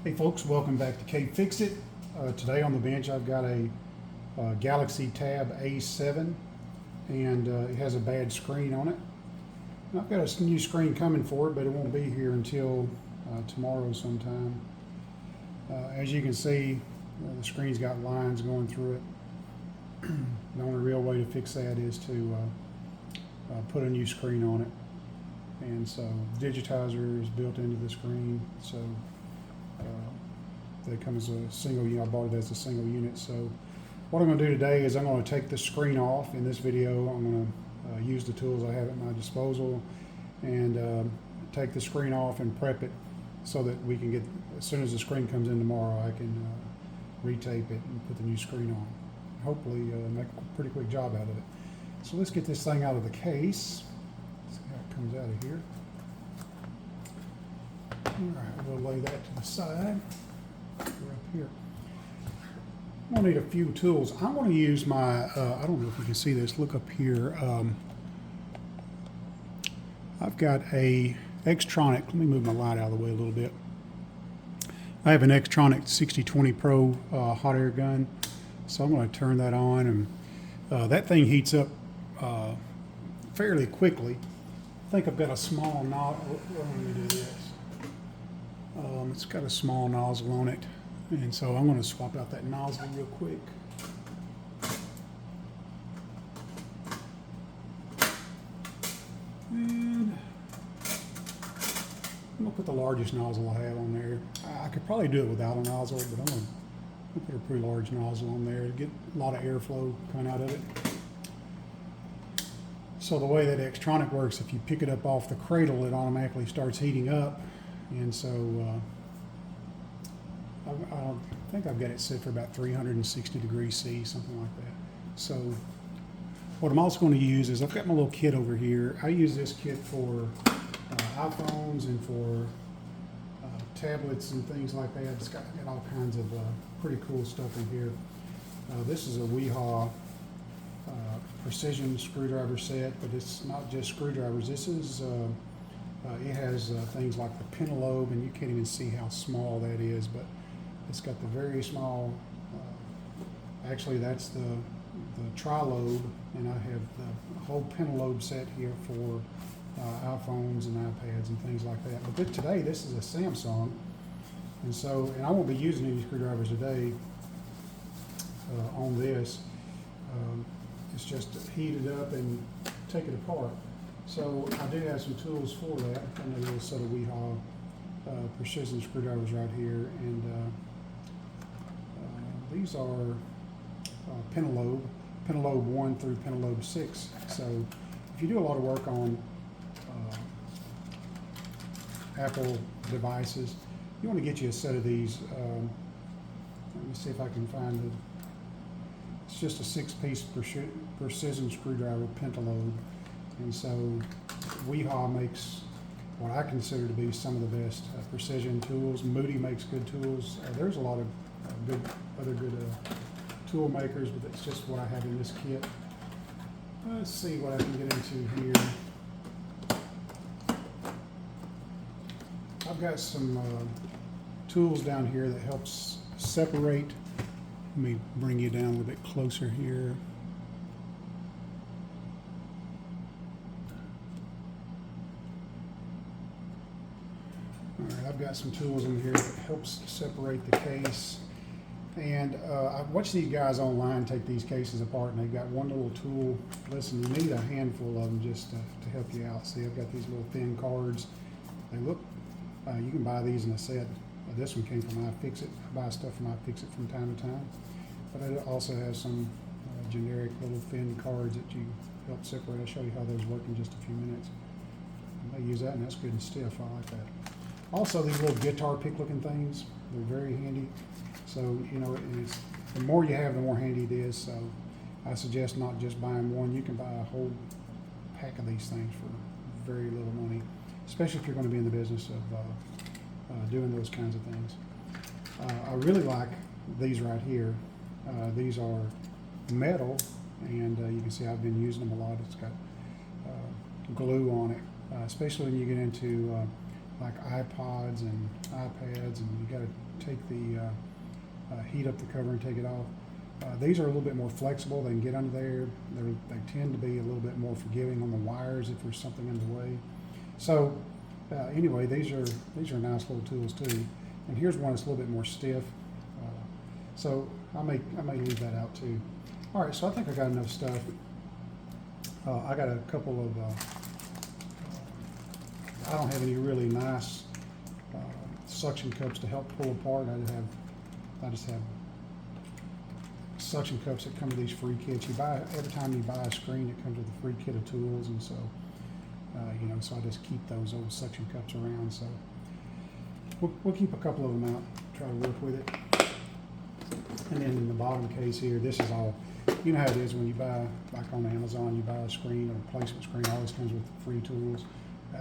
Hey folks, welcome back to K-Fix-It. Today on the bench I've got a Galaxy Tab A7 and it has a bad screen on it. And I've got a new screen coming for it, but it won't be here until tomorrow sometime. As you can see, the screen's got lines going through it. The only real way to fix that is to put a new screen on it. And so digitizer is built into the screen, so they come as a single unit. I bought it as a single unit. So what I'm going to do today is I'm going to take the screen off. In this video I'm going to use the tools I have at my disposal and take the screen off and prep it so that we can get, as soon as the screen comes in tomorrow, I can retape it and put the new screen on. Hopefully make a pretty quick job out of it. So let's get this thing out of the case. See how it comes out of here. All right, we'll lay that to the side. We're up here. I'm gonna need a few tools. I'm going to use my, I don't know if you can see this, look up here. I've got a Xtronic, let me move my light out of the way a little bit. I have an Xtronic 6020 Pro hot air gun. So I'm going to turn that on, and that thing heats up fairly quickly. I think I've got a small nozzle. Let me do this. It's got a small nozzle on it, and so I'm going to swap out that nozzle real quick. And I'm going to put the largest nozzle I have on there. I could probably do it without a nozzle, but I'm going to put a pretty large nozzle on there to get a lot of airflow coming out of it. So the way that Xtronic works, if you pick it up off the cradle, it automatically starts heating up. And so I think I've got it set for about 360 degrees C, something like that. So what I'm also going to use is I've got my little kit over here. I use this kit for iPhones and for tablets and things like that. It's got all kinds of pretty cool stuff in here. This is a Wiha precision screwdriver set, but it's not just screwdrivers. This is it has things like the pentalobe, and you can't even see how small that is, but it's got the very small, actually that's the trilobe, and I have the whole pentalobe set here for iPhones and iPads and things like that. But today this is a Samsung, and I won't be using any screwdrivers today on this. It's just to heat it up and take it apart. So I do have some tools for that. I know a little set of Wiha precision screwdrivers right here, and these are pentalobe 1 through pentalobe 6. So if you do a lot of work on Apple devices, you want to get you a set of these. Let me see if I can find it. It's just a 6-piece precision screwdriver pentalobe. And so Wiha makes what I consider to be some of the best precision tools. Moody makes good tools. There's a lot of other good tool makers, but that's just what I have in this kit. Let's see what I can get into here. I've got some tools down here that helps separate. Let me bring you down a little bit closer here. All right, I've got some tools in here that helps separate the case. And I watch these guys online take these cases apart, and they've got one little tool. Listen, you need a handful of them just to help you out. See, I've got these little thin cards. They look, you can buy these in a set. This one came from iFixit. I buy stuff from iFixit from time to time. But I also have some generic little thin cards that you help separate. I'll show you how those work in just a few minutes. I use that, and that's good and stiff. I like that. Also, these little guitar pick looking things, they're very handy. So, you know, the more you have, the more handy it is. So I suggest not just buying one. You can buy a whole pack of these things for very little money, especially if you're going to be in the business of doing those kinds of things. I really like these right here. These are metal, and you can see I've been using them a lot. It's got glue on it, especially when you get into like iPods and iPads, and you got to take the heat up the cover and take it off. These are a little bit more flexible. They can get under there. They tend to be a little bit more forgiving on the wires if there's something in the way. So anyway, these are nice little tools too. And here's one that's a little bit more stiff. So I may leave that out too. All right, so I think I got enough stuff. I got a couple of. I don't have any really nice suction cups to help pull apart. I just have suction cups that come with these free kits. Every time you buy a screen, it comes with a free kit of tools, and so so I just keep those old suction cups around. So we'll keep a couple of them out, try to work with it. And then in the bottom case here, this is all. You know how it is when you buy, like on Amazon, you buy a screen or a replacement screen. Always comes with free tools.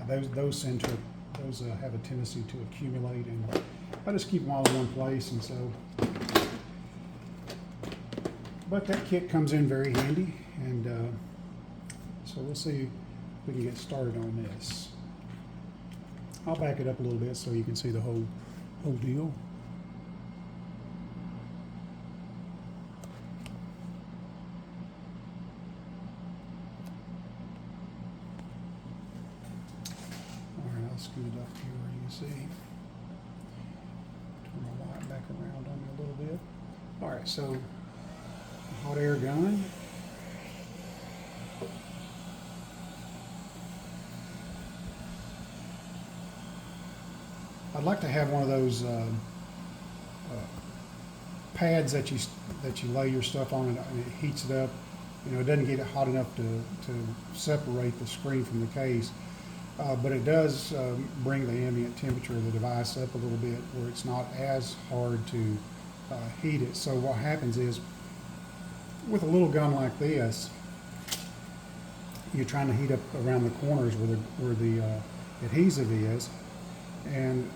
Those have a tendency to accumulate, and I just keep them all in one place, and so. But that kit comes in very handy, and so we'll see if we can get started on this. I'll back it up a little bit so you can see the whole deal. Scoot it up here where you can see. Turn the light back around on me a little bit. All right, so hot air gun. I'd like to have one of those pads that you lay your stuff on, and it heats it up. It doesn't get it hot enough to separate the screen from the case. But it does bring the ambient temperature of the device up a little bit where it's not as hard to heat it. So what happens is, with a little gun like this, you're trying to heat up around the corners where the adhesive is, and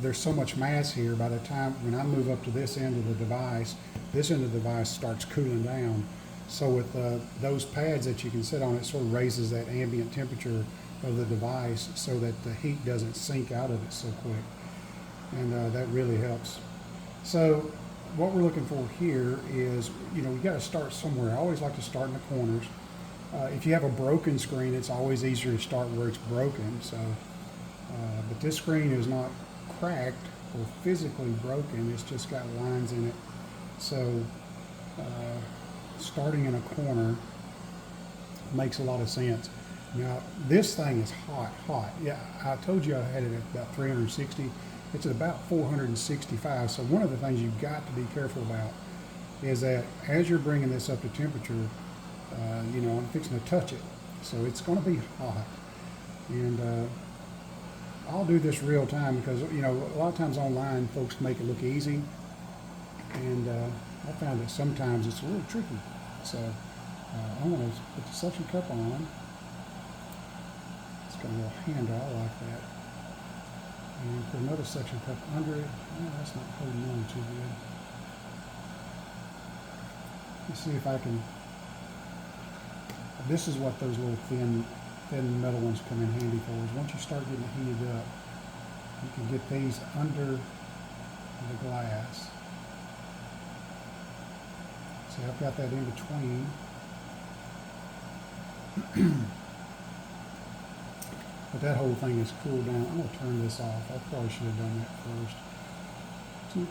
there's so much mass here. By the time when I move up to this end of the device, this end of the device starts cooling down. So with those pads that you can sit on, it sort of raises that ambient temperature of the device so that the heat doesn't sink out of it so quick, and that really helps. So what we're looking for here is, we got to start somewhere. I always like to start in the corners. If you have a broken screen, it's always easier to start where it's broken. So, but this screen is not cracked or physically broken. It's just got lines in it. So starting in a corner makes a lot of sense. Now, this thing is hot. Yeah, I told you I had it at about 360. It's at about 465. So one of the things you've got to be careful about is that as you're bringing this up to temperature, I'm fixing to touch it. So it's going to be hot. And I'll do this real time because, a lot of times online folks make it look easy. And I found that sometimes it's a little tricky. So I'm going to put the suction cup on. Got a little handle, I like that. And put another suction cup under it. Oh, that's not holding on too good. Let's see if I can. This is what those little thin metal ones come in handy for. Is once you start getting it heated up, you can get these under the glass. See, I've got that in between. But that whole thing is cooled down. I'm going to turn this off. I probably should have done that first. This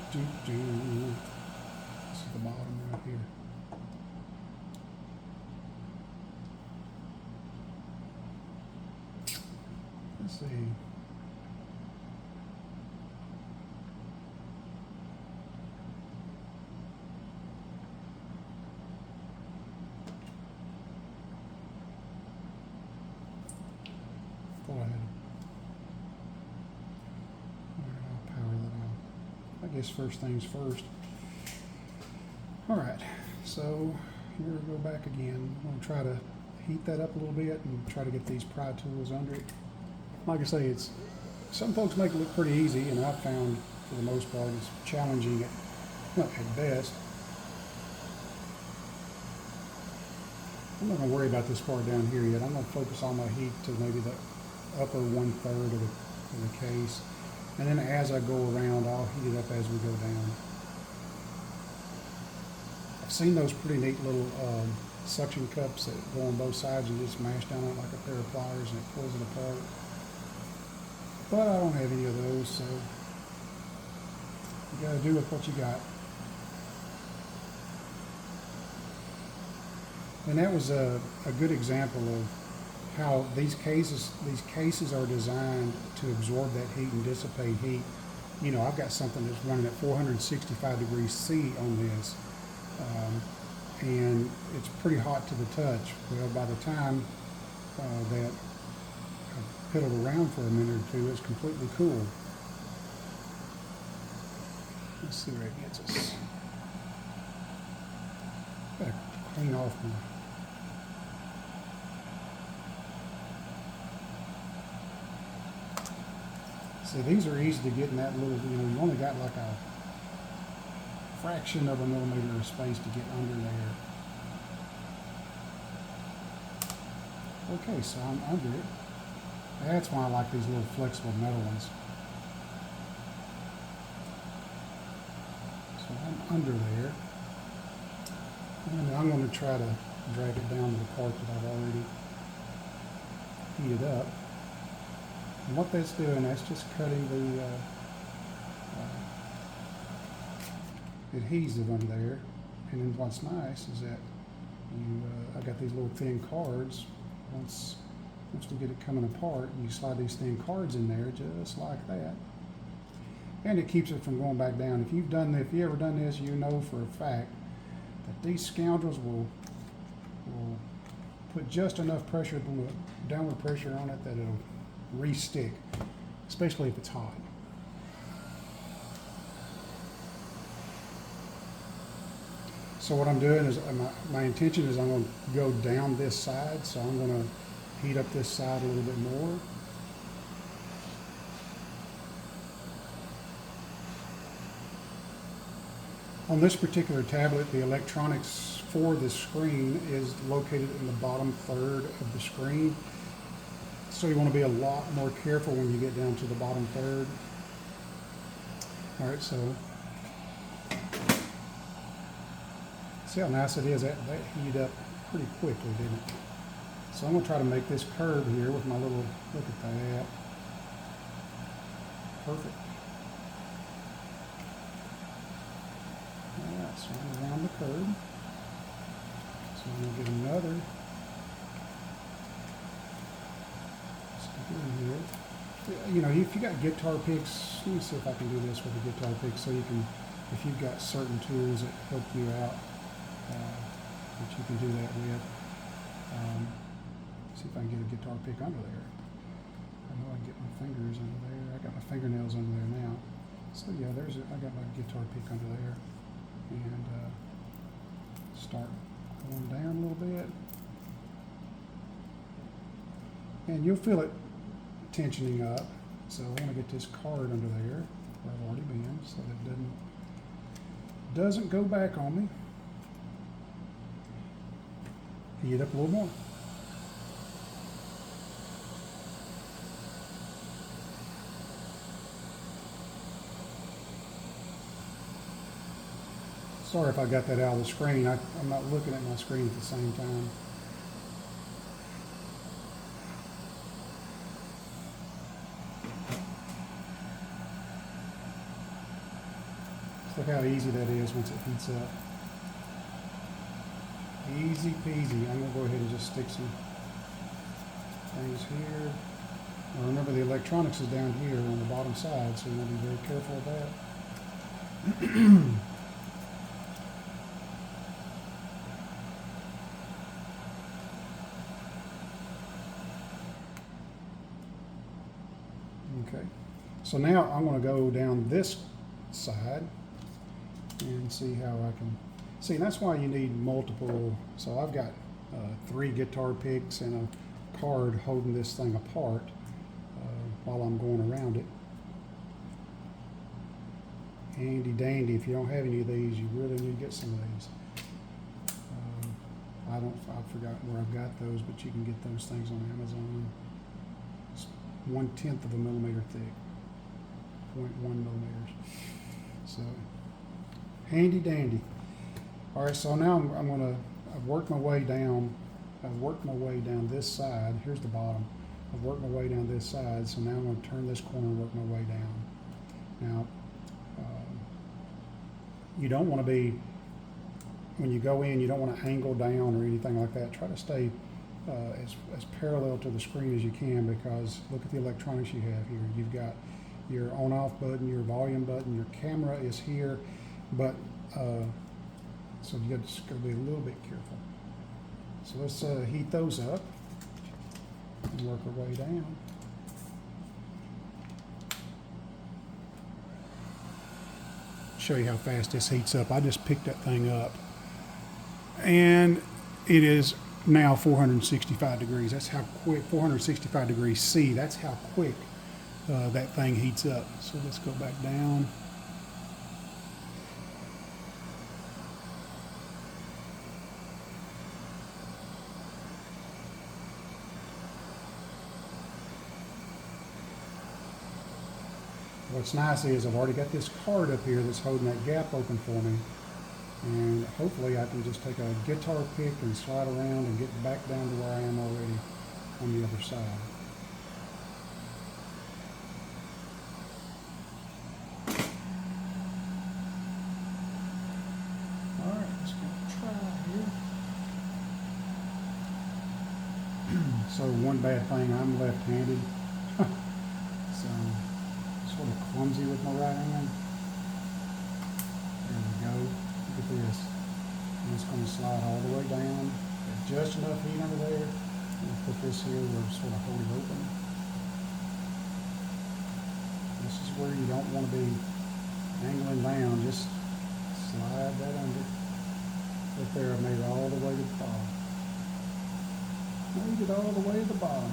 is the bottom right here. Let's see. I'll power that on. I guess first things first. All right, so here we go back again. I'm going to try to heat that up a little bit and try to get these pry tools under it. Like I say, some folks make it look pretty easy, and I've found for the most part it's challenging at best. I'm not going to worry about this part down here yet. I'm going to focus all my heat to maybe the upper 1/3 of to the case. And then as I go around, I'll heat it up as we go down. I've seen those pretty neat little suction cups that go on both sides. You just mash down on it like a pair of pliers and it pulls it apart. But I don't have any of those, so you gotta do with what you got. And that was a good example of how these cases are designed to absorb that heat and dissipate heat. You know, I've got something that's running at 465 degrees C on this, and it's pretty hot to the touch. Well, by the time that I piddled around for a minute or two, it's completely cool. Let's see where it gets us. Gotta clean off my. See, these are easy to get in that little, you know, you only got like a fraction of a millimeter of space to get under there. Okay, so I'm under it. That's why I like these little flexible metal ones. So I'm under there. And I'm going to try to drag it down to the part that I've already heated up. And what that's doing, that's just cutting the adhesive under there. And then what's nice is that I got these little thin cards. Once we get it coming apart, you slide these thin cards in there just like that. And it keeps it from going back down. If you ever done this, you know for a fact that these scoundrels will put just enough pressure, downward pressure on it that it'll re-stick, especially if it's hot. So what I'm doing is, my intention is I'm going to go down this side, so I'm going to heat up this side a little bit more. On this particular tablet, the electronics for the screen is located in the bottom third of the screen. So you want to be a lot more careful when you get down to the bottom third. All right, so see how nice it is? That heated up pretty quickly, didn't it? So I'm going to try to make this curve here with my little, look at that. Perfect. All right, so I'm around the curve. So I'm going to get another. In here. You know, if you got guitar picks, let me see if I can do this with a guitar pick, so you can, if you've got certain tools that help you out, that you can do that with. See if I can get a guitar pick under there. I know I can get my fingers under there. I got my fingernails under there now. So yeah, I got my guitar pick under there, and start going down a little bit, and you'll feel it tensioning up. So I want to get this card under there where I've already been, so that it doesn't go back on me. Heat it up a little more. Sorry if I got that out of the screen. I'm not looking at my screen at the same time. Look how easy that is once it heats up. Easy peasy. I'm going to go ahead and just stick some things here. Now remember, the electronics is down here on the bottom side, so you want to be very careful of that. Okay, so now I'm going to go down this side and see how I can see. That's why you need multiple. So I've got 3 guitar picks and a card holding this thing apart while I'm going around it. Handy dandy. If you don't have any of these, you really need to get some of these. I forgot where I've got those, but you can get those things on Amazon. 1/10 of a millimeter thick, 0.1 millimeters. So handy dandy. All right, so now I've worked my way down. I've worked my way down this side. Here's the bottom. I've worked my way down this side, so now I'm going to turn this corner and work my way down. Now, you don't want to be, when you go in, you don't want to angle down or anything like that. Try to stay as parallel to the screen as you can, because look at the electronics you have here. You've got your on-off button, your volume button, your camera is here, but so you just got to be a little bit careful. So let's heat those up and work our way down. Show you how fast this heats up. I just picked that thing up, and it is now 465 degrees. That's how quick, 465 degrees C. That's how quick that thing heats up. So let's go back down. What's nice is I've already got this card up here that's holding that gap open for me, and hopefully I can just take a guitar pick and slide around and get back down to where I am already on the other side. All right, let's give it a try here. So one bad thing, I'm left-handed, so sort of clumsy with my right hand. There we go. Look at this. And it's going to slide all the way down. Got just enough heat under there. I'm going to put this here where it sort of hold it open. This is where you don't want to be angling down. Just slide that under. Right there, I made it all the way to the bottom. Made it all the way to the bottom.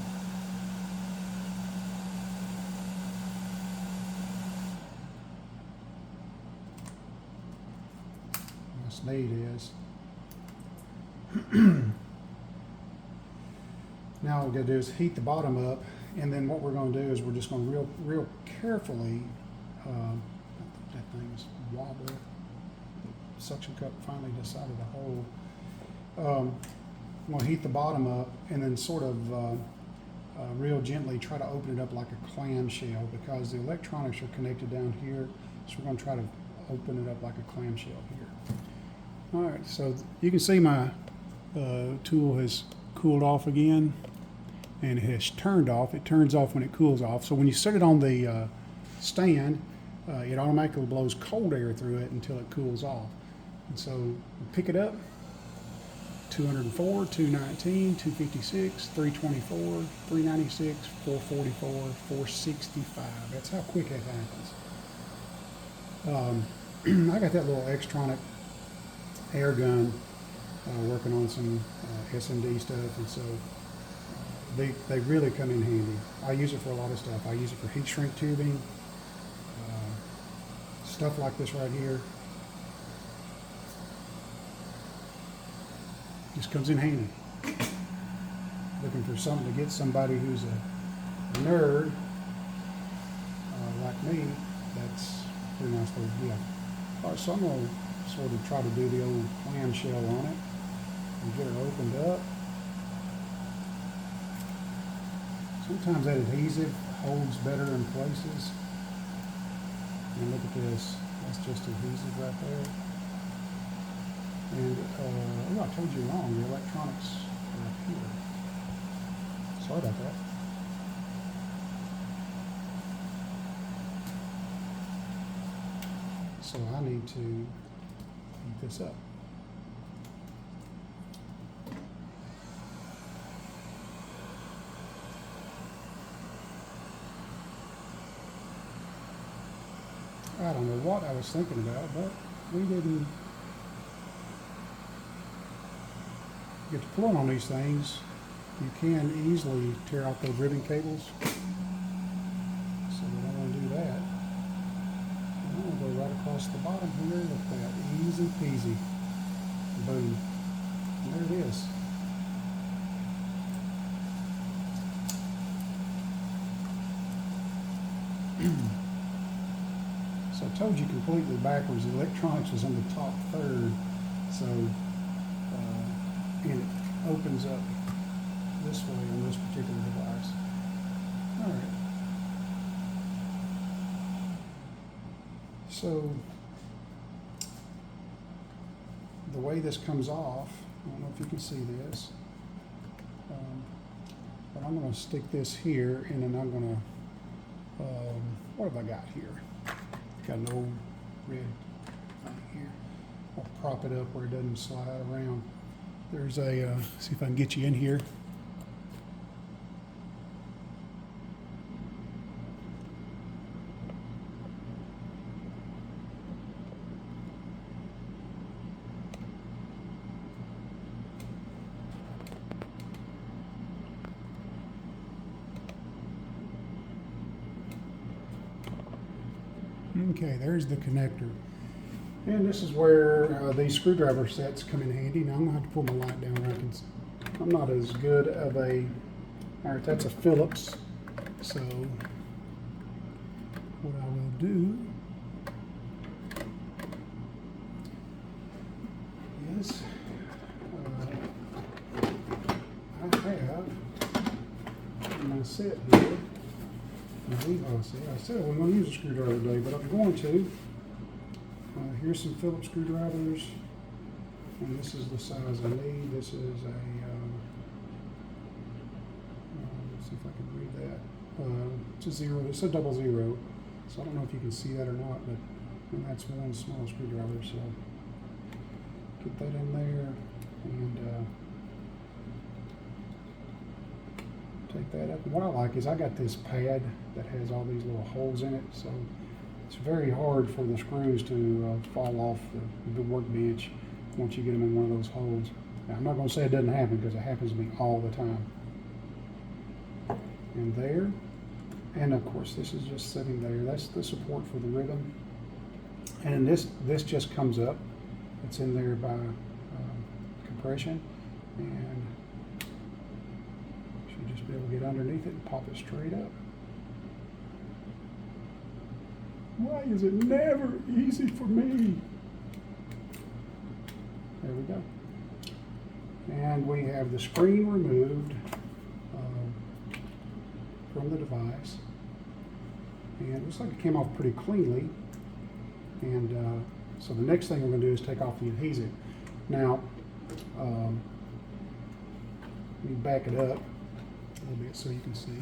Need is now what we're going to do is heat the bottom up, and then what we're going to do is we're just going to real carefully that thing's wobbly. The suction cup finally decided to hold. I'm going to heat the bottom up and then sort of real gently try to open it up like a clamshell, because the electronics are connected down here, so we're going to try to open it up like a clamshell here. All right, so you can see my tool has cooled off again, and it has turned off. It turns off when it cools off. So when you set it on the stand, it automatically blows cold air through it until it cools off. And so you pick it up, 204, 219, 256, 324, 396, 444, 465. That's how quick it happens. I got that little Xtronic air gun working on some SMD stuff, and so they really come in handy. I use it for a lot of stuff. I use it for heat shrink tubing, stuff like this right here. Just comes in handy. Looking for something to get somebody who's a nerd like me, that's a pretty nice little gift. All right, so I'm going to sort of try to do the old clamshell on it and get her opened up. Sometimes that adhesive holds better in places. And look at this, that's just adhesive right there. And oh, I told you wrong, the electronics are up here. Sorry about that. So I need to heat this up. I don't know what I was thinking about, but we didn't get to pulling on these things. You can easily tear out those ribbon cables. So we don't want to do that. I'm going to go right across the bottom here. Look at that. Easy peasy. Boom. And there it is. So I told you completely backwards. The electronics was on the top third. So, and it opens up this way on this particular device. All right. So the way this comes off, I don't know if you can see this, but I'm going to stick this here, and then I'm going to, what have I got here? Got an old red thing here. I'll prop it up where it doesn't slide around. There's a, see if I can get you in here. Okay, there's the connector. And this is where these screwdriver sets come in handy. Now I'm gonna have to pull my light down where I can, I'm not as good of a, all right, that's a Phillips. So what I will do is, I have my set here. I said I wasn't going to use a screwdriver today, but I'm going to. Here's some Phillips screwdrivers, and this is the size I need. This is a, let's see if I can read that. It's a 0, it's a 00, so I don't know if you can see that or not, but and that's one small screwdriver, so get that in there, and take that up. And what I like is I got this pad that has all these little holes in it, so it's very hard for the screws to fall off the workbench once you get them in one of those holes. Now, I'm not going to say it doesn't happen, because it happens to me all the time. And there, and of course this is just sitting there. That's the support for the rhythm. And this just comes up. It's in there by compression, and should just be able to get underneath it and pop it straight up. Why is it never easy for me? There we go. And we have the screen removed from the device. And it looks like it came off pretty cleanly. And so the next thing we're going to do is take off the adhesive. Now, let me back it up a little bit so you can see.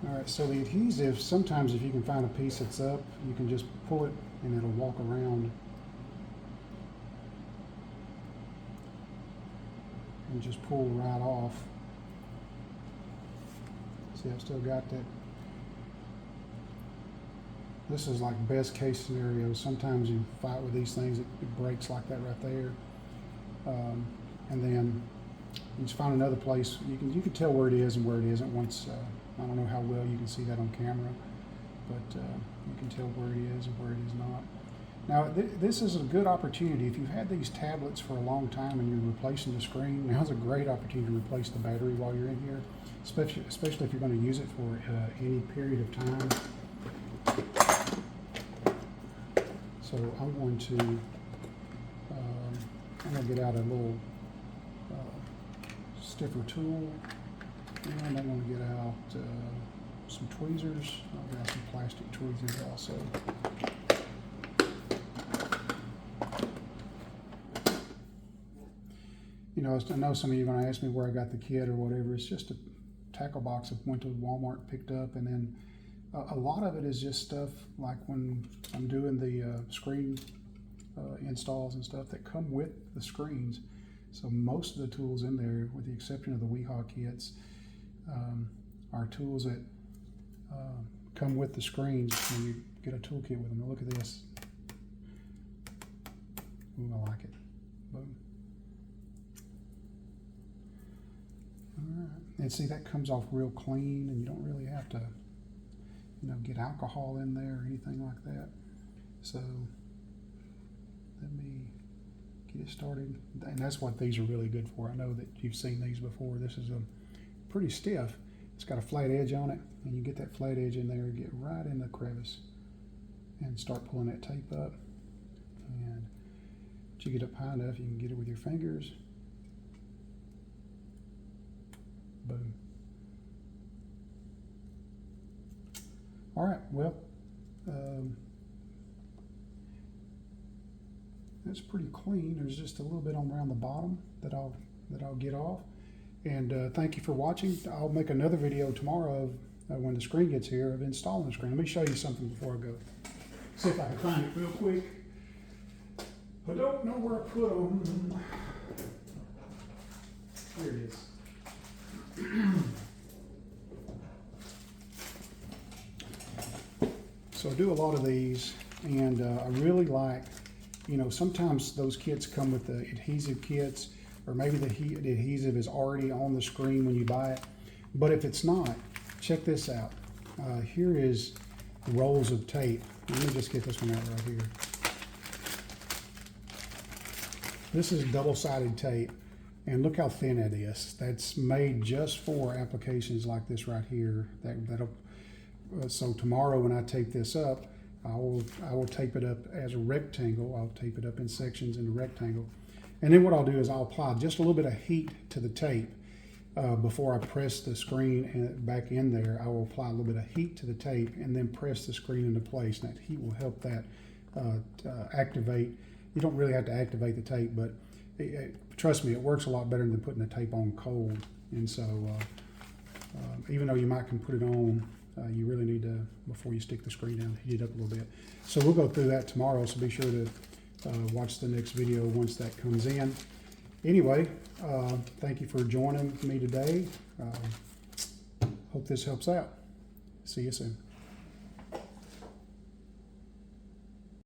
All right, so the adhesive, sometimes if you can find a piece that's up, you can just pull it and it'll walk around and just pull right off. See, I've still got that. This is like best case scenario. Sometimes you fight with these things, it breaks like that right there. And then you just find another place. You can tell where it is and where it isn't once. I don't know how well you can see that on camera, but you can tell where it is and where it is not. Now, this is a good opportunity. If you've had these tablets for a long time and you're replacing the screen, now's a great opportunity to replace the battery while you're in here, especially if you're going to use it for any period of time. So I'm going to get out a little stiffer tool. And I'm going to get out some tweezers. I've got some plastic tweezers also. You know, I know some of you are going to ask me where I got the kit or whatever. It's just a tackle box I went to Walmart, picked up, and then a lot of it is just stuff like when I'm doing the screen installs and stuff that come with the screens. So most of the tools in there, with the exception of the Weehaw kits, are tools that come with the screens when you get a toolkit with them. Now look at this. Ooh, I like it. Boom. All right. And see, that comes off real clean, and you don't really have to. get alcohol in there or anything like that. So let me get it started. And that's what these are really good for. I know that you've seen these before. This is a pretty stiff. It's got a flat edge on it, and you get that flat edge in there, get right in the crevice, and start pulling that tape up. And once you get up high enough, you can get it with your fingers. Boom. All right, well, that's pretty clean. There's just a little bit on around the bottom that I'll get off. And thank you for watching. I'll make another video tomorrow of when the screen gets here of installing the screen. Let me show you something before I go. See if I can find it real quick. I don't know where I put them. Here it is. So I do a lot of these, and I really like, sometimes those kits come with the adhesive kits, or maybe the adhesive is already on the screen when you buy it. But if it's not, check this out. Here is rolls of tape. Let me just get this one out right here. This is double-sided tape, and look how thin it is. That's made just for applications like this right here. So tomorrow when I tape this up, I will tape it up as a rectangle. I'll tape it up in sections in a rectangle. And then what I'll do is I'll apply just a little bit of heat to the tape before I press the screen back in there. I will apply a little bit of heat to the tape and then press the screen into place. And that heat will help that activate. You don't really have to activate the tape, but trust me, it works a lot better than putting the tape on cold. And so even though you can put it on, you really need to, before you stick the screen down, heat it up a little bit. So we'll go through that tomorrow, so be sure to watch the next video once that comes in. Anyway, thank you for joining me today. Hope this helps out. See you soon.